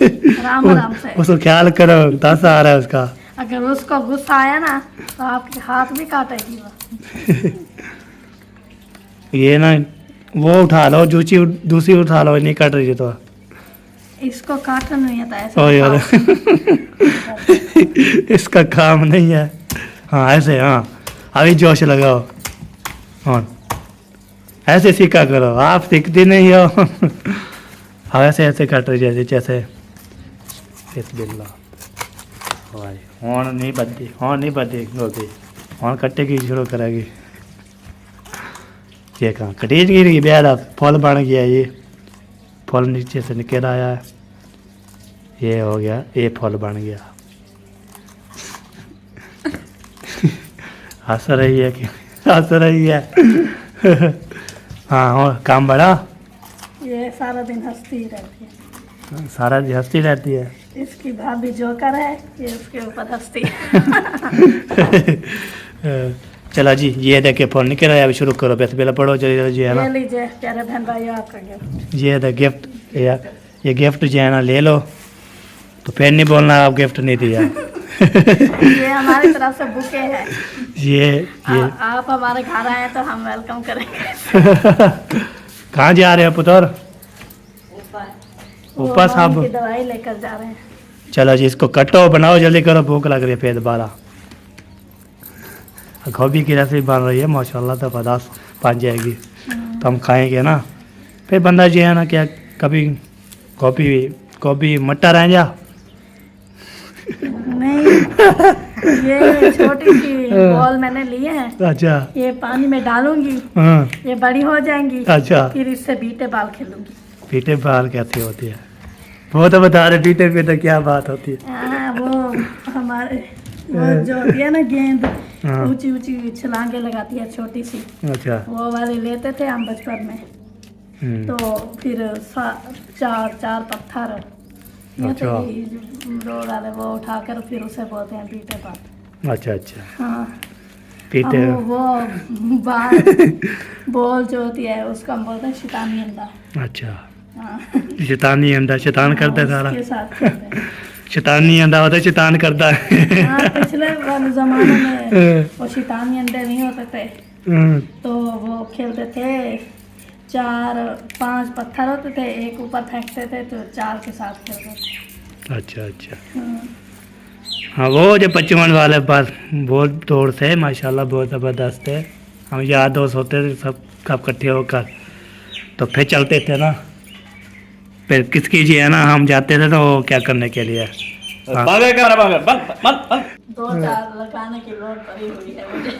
आराम से। उसको ख्याल करो, दस आ रहा है उसका। अगर उसको गुस्सा आया ना तो आपके हाथ भी काटेगी वो। ये ना वो उठा लो, दूसरी उठा लो, नहीं काट रही तो। इसको काटना नहीं आता ऐसे। ओ यार, इसका काम नहीं है। हाँ ऐसे, हाँ अभी जोश लगाओ। हाँ ऐसे सीखा करो, आप सीखती नहीं हो। हाँ ऐसे काट रही जैसे। नहीं बदती गोभी हॉर्न कट्टे की शुरू करेगी। ये कहाँ कटीज गिर ब्याह फल बन गया, ये फल नीचे से निकल आया है। ये हो गया, ये फल बन गया। हंस रही है कि हंस रही है। हाँ, और काम बड़ा। ये सारा दिन हंसती ही रहती है। सारा दिन हंसती रहती है। इसकी भाभी जोकर है, ये उसके ऊपर हंसती है। चला जी, ये देखे फोन निकल रहा है, अभी शुरू करो। पैसे पहले पढ़ो जल्दी जी, है ना। ले लीजिए प्यारे बहन भाई, आपका गिफ्ट। ये द गिफ्ट, ये गिफ्ट जो है ना ले लो। तो फिर नहीं बोलना आप गिफ्ट नहीं दिया। ये हमारी तरफ से बुके है। ये आप हमारे घर आए तो हम वेलकम करेंगे। कहाँ जा रहे हो पुत्र? ऊपर साहब की दवाई लेकर जा रहे हैं। चलो जी, इसको कटो, बनाओ जल्दी करो, भूख लग रही है फिर दोबारा। गोभी की रेसिपी बन रही है माशाल्लाह, तो पदार्थ बन जाएगी तो हम खाएंगे ना। फिर बंदा जो है ना, क्या कभी गोभी मटर है जा। नहीं, ये छोटी सी बॉल मैंने लिए हैं। अच्छा, ये पानी में डालूंगी, हाँ ये बड़ी हो जाएंगी। अच्छा, फिर इससे बीटे बाल खेलूंगी। बीटे बाल कैसी होती है? वो तो बता रहे बीटे पे तो क्या बात होती है। वो हमारे वो जो होती है ना गेंद, ऊंची ऊंची छलांगे लगाती है छोटी सी। अच्छा, वो वाले लेते थे हम बचपन में। तो फिर चार पत्थर अच्छा, रोड वाले वो उठाकर फिर उसे बोलते हैं बीटे बाल। अच्छा अच्छा हाँ पीते हम हो वो बाहर बॉल जो होती है उसका हम बोलते हैं शैतानी अंडा। अच्छा हाँ शैतानी अंडा शैतान करता है सारा उसके साथ खेलते हैं। शैतानी अंडा होता है शैतान करता है हाँ पिछले वाले ज़माने में वो शैतानी अंडे नहीं होते थे तो वो खेलते थे, 4-5 पत्थर होते थे, एक ऊपर फेंकते थे तो 4 के साथ खेलते थे। अच्छा अच्छा हाँ वो जो 55 वाले पास बहुत दौड़ थे माशाल्लाह बहुत ज़बरदस्त है। हम यार दोस्त होते थे सब कब इकट्ठे होकर तो फिर चलते थे ना, फिर किसकी जी है ना हम जाते थे तो क्या करने के लिए हाँ। 2-4 लगाने की लोड पड़ी हुई है मुझे।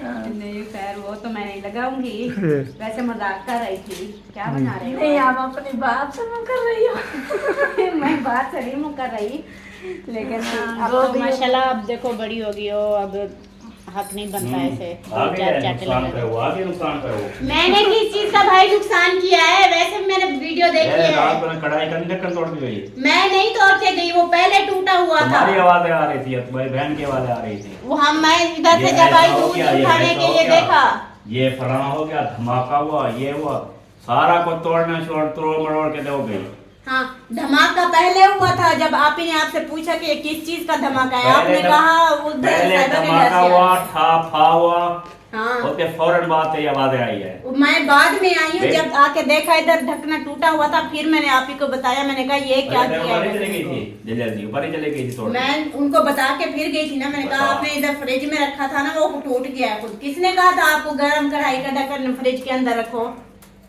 नहीं खैर वो तो मैं नहीं लगाऊंगी, वैसे मजाक कर रही थी। क्या बना रहे हो? नहीं आप अपनी बात से मैं कर रही हो। मैं बात सही मुँह कर रही, लेकिन अब वो तो भी- माशाल्लाह अब देखो बड़ी हो गई हो, अब हक नहीं बनता ऐसे चट लगे। मैंने किस चीज का भाई नुकसान किया है? वैसे मैंने वीडियो देखी है। कढ़ाई का ढक्कन तोड़ दी गई। मैं नहीं तोड़ के गई, वो पहले टूटा हुआ था। तुम्हारी आवाजें आ रही थी, तुम्हारी बहन की आवाजें आ रही थी। वो हम मैं इधर से जब आई दूध उठाने के लिए देखा, ये फलाना हो गया, धमाका हुआ, ये हुआ, सारा को तोड़ना छोड़ तोड़ मरोड़ के दो गई। हाँ धमाका पहले हुआ था जब आप ही ने आपसे पूछा कि ये किस चीज का धमाका है, आपने कहा उधर पहले साइबर धमाका इंडस्ट्रियल। हुआ, ठा फा हुआ, हाँ होते फौरन बात है, ये आवाजें आई है। मैं बाद में आई हूँ, जब आके देखा इधर ढकना टूटा हुआ था, फिर मैंने आप ही को बताया, मैंने कहा ये क्या पहले किया ऊपर ही चली है। गई थी, जल्दी ऊपर ही चली गई थी तोड़। मैं उनको बता के फिर गई थी ना, मैंने कहा आपने इधर फ्रिज में रखा था ना, वो टूट गया है खुद। किसने कहा था आपको गरम कढ़ाई का ढक्कन फ्रिज के अंदर रखो?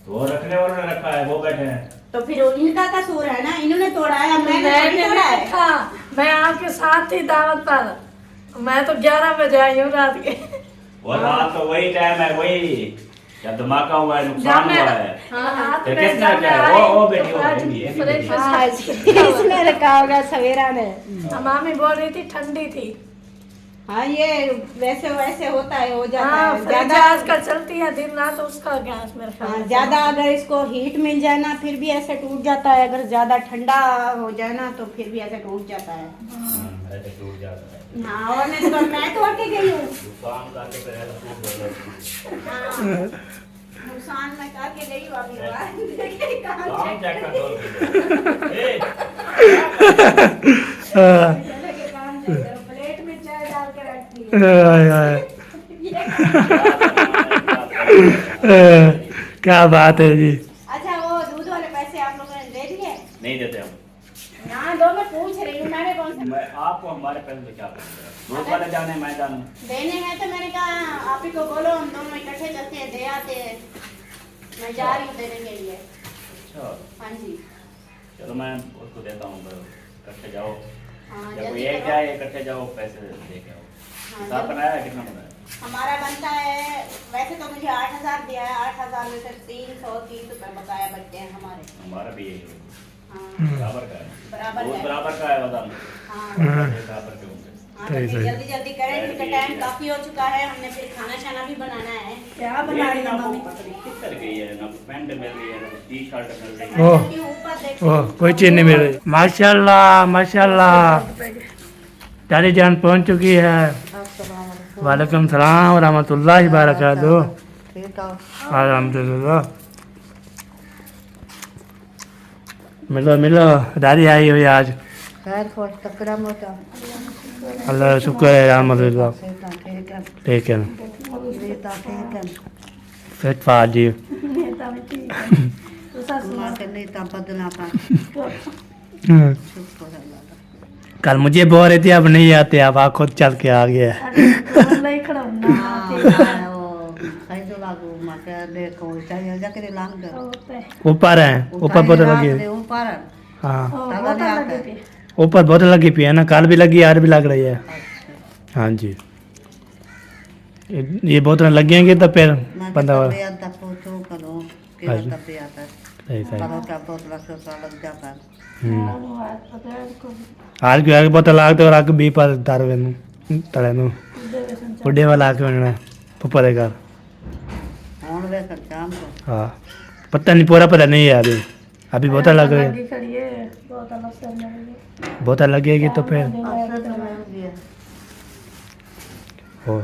वो रखने वालों ने रखा है, वो बैठे हैं। तो फिर इनका कसूर है ना, इन्होंने तोड़ा है, मैंने मैंने थोड़ी तोड़ा है। था, मैं आपके साथ थी दावत पर, मैं तो 11 बजे आई हूँ रात के। वो रात तो वही टाइम है, वही जब धमाका हुआ है, नुकसान हुआ है। हाँ, तो किसने रखा है? वो बेटी, वो बेटी। इसने रखा होगा सवेरा ने। मामी बोल रही थी ठंडी थी। हाँ ये वैसे वैसे होता है, हो जाता हाँ है फ्रिज ज्यादा। आजकल चलती है दिन रात, उसका गैस मेरे ख्याल हाँ में। ज्यादा अगर इसको हीट मिल जाए ना फिर भी ऐसे टूट जाता है, अगर ज्यादा ठंडा हो जाए ना तो फिर भी ऐसे टूट जाता है। ऐसे टूट जाता है। हाँ और मैं तोड़ के गई हूँ। नुकसान करके तो ऐसा टूट जाता है। हाँ, नुकसान मैं करके गई हूँ अभी देखिए कहाँ काम चेक कर दो। ए, चले के काम चेक करो, प्लेट में चाय डाल के रख दी है। क्या बात है जी। अच्छा वो दूध वाले पैसे आप लोगों ने दे दिए? नहीं देते हम। ना दो, मैं पूछ रही हूँ, मैंने कौन सा मैं आपको हमारे पैसे से क्या करूँगा? दूध वाले जाने, मैं जानूँ। देने हैं तो मैंने कहा आप ही को बोलो, हम दोनों इकट्ठे चलते हैं, दे आते हैं। मैं जा रही हूँ देने के लिए। अच्छा हाँ जी चलो मैं उसको देता हूँ, इकट्ठे जाओ। हाँ जब जल्दी एक करो। जाए इकट्ठे जाओ, पैसे दे के आओ। हाँ, हिसाब जल्दी। बनाया है, कितना बनाया? हमारा बनता है, वैसे तो मुझे 8,000 दिया है, 8,000 में से 330 रुपए बकाया बचते हैं हमारे। हमारा भी यही होगा, हाँ बराबर का है। बराबर दूध है। बराबर का है, बता हाँ बराबर के होंगे। हाँ तो फिर जल्दी जल्दी करें क्योंकि टाइम काफी हो चुका है, हमने फिर खाना शाना भी बनाना है। क्या बना रही है मम्मी? किस तरह की है? ना पैंट मिल रही है, ना टी शर्ट मिल रही है। ओह कि ऊपर देखो। ओह कोई चीज़ नहीं मिल रही। माशाल्लाह माशाल्लाह दादी जान पहुंच चुकी है। वालेकुम सलाम व रहमतुल्लाहि व बरकातुहू। अल्हम्दुलिल्लाह। मिलो मिलो, दादी आई हुई आज। खैर खोश तकड़ा मोटा अल्लाह का शुक्र है अल्हम्दुलिल्लाह। ठीक है ठीक है बेटा ठीक है फिट फाट जी। नेता भी ठीक है। तो ससुर माँ के नेता बदला पा हम्म। शुक्र है अल्लाह का। कल मुझे बोल रही थी अब नहीं आते, अब आप खुद चल के आ गए। नहीं खड़ा होना हाँ वो सही तो लागू माँ के देखो चाहिए जाके लांग दे होता है। ऊपर है, ऊपर बोतल लगी है। ऊपर हाँ बहुत लगी थी। ऊपर बोतल लगी पी है ना, कल भी लगी आज भी लग रही है। हाँ जी ये बोतल लगेंगे तो फिर बंदा पूछो करो कि तब आता है सही सही। करो क्या बोतल से लग जाता है आज की आगे बोतल आग तो आग बी पर दारू तड़े नु बुढ़े वाला आके बनना पप्पा दे घर। कौन वे कर शाम को हाँ पता नहीं पूरा पता नहीं है अभी बोतल लग रही है। खड़ी है बहुत अलग से लगी। बोतल लगेगी तो फिर असर तो मैं दिया हो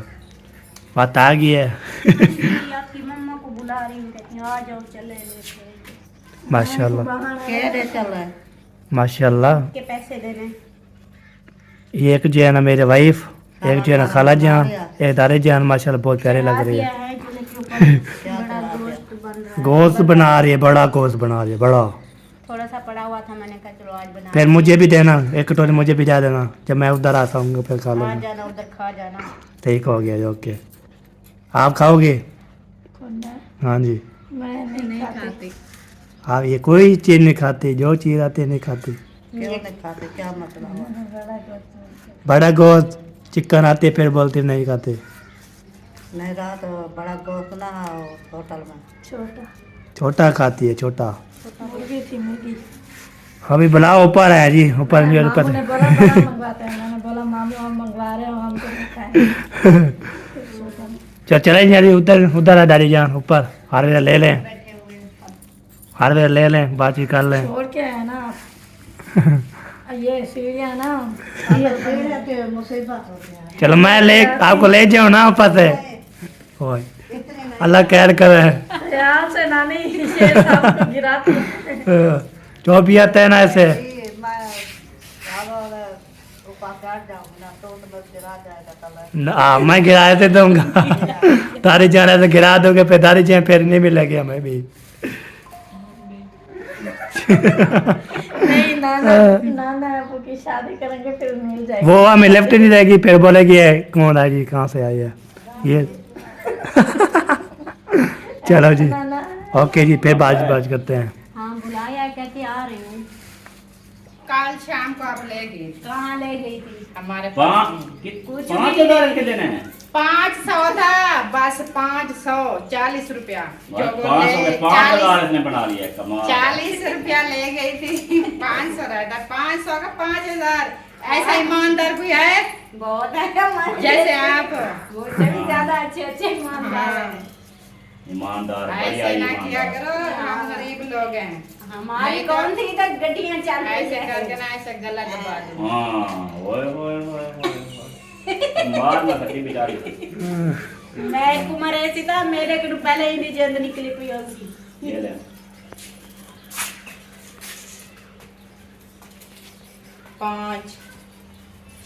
बात आ गई है। आपकी मम्मा को बुला रही हूँ, कहती हैं, आ जाओ चले लेके। माशाल्लाह कह दे चल रहा है। माशाल्लाह। के पैसे देने। ये एक जो है ना मेरे वाइफ, एक जो है ना खाला जान, एक दारे जान, माशाल्लाह बहुत प्यारे लग रही है। है चूल्हे के ऊपर बड़ा गोश्त बन रहा है। गोश्त बना रही है, बड़ा गोश्त बना रही है, बड़ा। थोड़ा सा पड़ा हुआ था, मैंने कहा चलो आज बना। फिर मुझे भी देना, एक कटोरी मुझे भी दे देना, जब मैं उधर आता हूँ फिर खा आ लूँगा। जाना उधर, खा जाना। ठीक हो गया, ओके। आप खाओगे? हाँ जी। मैं नहीं खाती। आप ये कोई चीज़ नहीं खाती, जो चीज़ आती है नहीं खाती। क्यों नहीं खाते, क्या मतलब है? बड़ा गोश्त चिकन आते फिर बोलते नहीं खाते। नहीं रहा तो बड़ा गोश्त ना होटल में। छोटा छोटा खाती है, छोटा। मुर्गी थी, मुर्गी। अभी बुलाओ, ऊपर है जी, ऊपर मेरे मामू ऊपर। ने बोला बड़ा मंगवाते हैं, मैंने बोला मामू हम मंगवा रहे हो, हम तो नहीं खाएंगे। चल चले जा रही उधर, उधर है दादी जान, ऊपर हार्डवेयर ले लें, हार्डवेयर ले लें, बातचीत कर लें। छोड़ के है ना आप। ये सीढ़ियाँ ना मुसीबत हो गया। चलो मैं ले आपको ले जाऊँ ना ऊपर से। ओए अल्लाह खैर करे। यहाँ से नानी ये सब गिराती है। जो भी आता है ना ऐसे, मैं ऊपर चढ़ जाऊँ ना तो बस गिरा जाएगा कल। मैं गिरा दे दूंगा। तारी जाने से गिरा दोगे, फिर तारी जाए फिर नहीं मिलेगी हमें भी। नहीं नाना नाना आपू की शादी करेंगे फिर मिल जाएगी। वो हमें लेफ्ट नहीं रहेगी, फिर बोलेगी ये कौन है जी, कहाँ से आई है ये। चलो जी, नाना ओके जी, फिर बात करते हैं। हाँ बुलाया, कहती आ रही हूँ। कल शाम को आप ले गई, कहाँ ले गई थी? हमारे कुछ 5,000 के देने हैं। 500 था, बस 540 रुपया। जो 5,000 इसने बना लिया, कमाल। 40 रुपया ले गई थी। 500 रहता, 500 का 5,000। ऐसा ईमानदार कोई है? बहुत है जैसे आप। मुझसे भी ज्यादा अच्छे ईमानदार हैं। ईमानदार, बढ़िया ऐसे ना किया ईमानदार। करो, हम गरीब लोग हैं। हमारी कौन सी इधर गड्डियाँ चल रही ऐसे है? करके ना ऐसे गला दबा दो। हाँ, ओए मार ना सकी बेचारी। मैं कुमार ऐसी था, मेरे को पहले ही नीचे अंदर निकली कोई होगी। ये ले। 5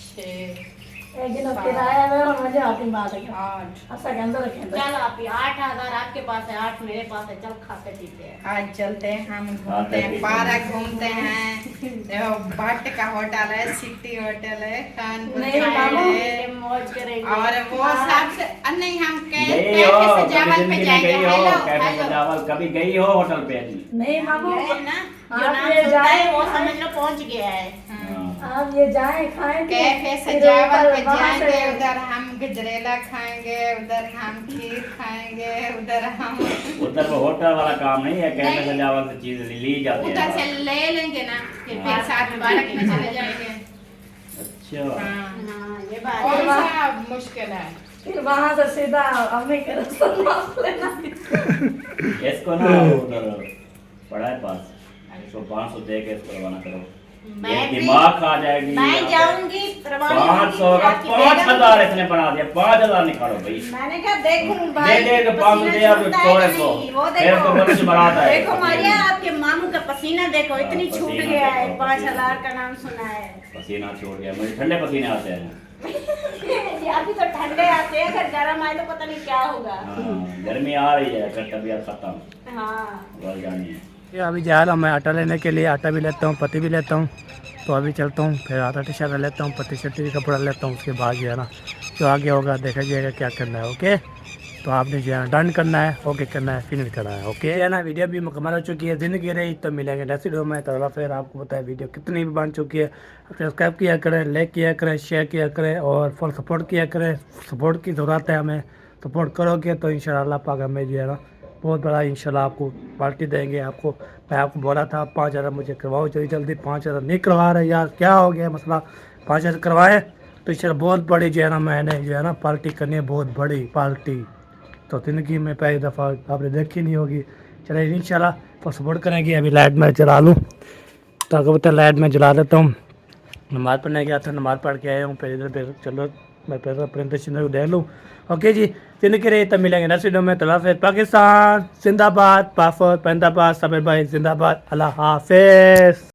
6 एक दिन किराया में और मजा आती बात है। 8। ऐसा के अंदर रखें चल आप 8,000 आपके पास है, 8 मेरे पास है, चल खाते पीते हैं। आज चलते हैं, हम घूमते हैं, पार्क घूमते हैं। देखो भट्ट का होटल है, सिटी होटल है, कानपुर नहीं, का मामू, है। मौज करेंगे। और वो सबसे नहीं, हम गई हो, कैफे कभी सजावल पे जिंदगी में जाएंगे। गई हो, हेलो कैफे हेलो। सजावल कभी गई हो होटल पे जी? नहीं मामू ये ना जो आप नाम ये सुनता है जाए वो समझ लो पहुंच गया है। आप ये जाए खाएं कैफे सजावल पे जाएंगे, उधर हम गजरेला खाएंगे, उधर हम खीर खाएंगे, उधर हम उधर वो होटल वाला काम नहीं है, कैफे सजावल से चीज ली जाती उधर से है। ले लेंगे ना, फिर साथ पार्क में चले जाएंगे। अच्छा, हाँ, हाँ ये बात कौन है। सा मुश्किल है? फिर वहाँ से सीधा अम्मी के रास्ता नाप लेना। इसको ना उधर पड़ा है पास, 100-500 दे के इसको रवाना करो। मैं ये भी- दिमाग खा जाएगी। मैं जाऊंगी 500 का 5,000 इसने बना दिया। 5,000 निकालो भाई। मैंने कहा देखूं दे भाई दे तो 500 दे, अब छूटता है थोड़े कि को नहीं, वो फिर तो देखो कुछ बनाता है। देखो मारिया, आपके मामू का पसीना देखो, इतनी हाँ, छूट पसीना गया है। देखो, 5,000 का नाम सुना है। पसीना छोड़ गया, मुझे ठंडे पसीने आते हैं। ये अभी तो ठंडे आते हैं, अगर गर्म आए तो पता नहीं क्या होगा। हाँ, गर्मी आ रही है, फिर तबीयत खत्म, हाँ बढ़ जानी है। ये अभी जा रहा हूँ मैं आटा लेने के लिए, आटा भी लेता हूँ, पत्ती भी लेता हूँ। तो अभी चलता हूँ, फिर आटा टी शर्ट लेता हूँ, पत्ती शर्ट भी कपड़ा लेता हूँ। उसके बाद जो है ना जो आगे होगा देखा जाएगा क्या करना है। ओके, तो आपने जो है डन करना है, ओके करना है, फिनिश करना है। ओके है ना, वीडियो भी मुकम्मल हो चुकी है। ज़िंदगी रही तो मिलेंगे नेक्स्ट वीडियो में। तो फिर आपको पता है वीडियो कितनी भी बन चुकी है। सब्सक्राइब किया करें, लाइक किया करें, शेयर किया करें और फुल सपोर्ट किया करें। सपोर्ट की ज़रूरत है हमें, सपोर्ट करोगे तो इंशाल्लाह पाक हमें जो है ना बहुत बड़ा इंशाल्लाह आपको पार्टी देंगे। आपको मैं आपको बोला था 5,000 मुझे करवाओ जल्दी 5,000 नहीं करवा रहे यार, क्या हो गया मसला। 5,000 करवाए तो इंशाल्लाह बहुत बड़ी जो है ना मैंने जो है ना पार्टी करनी है, बहुत बड़ी पार्टी। तो ज़िंदगी में पहली दफ़ा आपने देखी नहीं होगी। चलिए इंशाल्लाह तो सपोर्ट करेंगे। अभी लाइट मैं जला लूँ, तो अगर बता लाइट मैं जला देता हूँ। नमाज़ पढ़ने गया था, नमाज़ पढ़ के आया हूँ, फिर इधर चलो मैं प्रेजेंटेशन को देख लूँ। ओके जी, जिनके रहे तब मिलेंगे नेक्स्ट वीडियो में। तो अल्लाह हाफ़िज़। पाकिस्तान जिंदाबाद, पाफर पैंदाबाद, सबेर भाई जिंदाबाद। अल्लाह हाफिज़।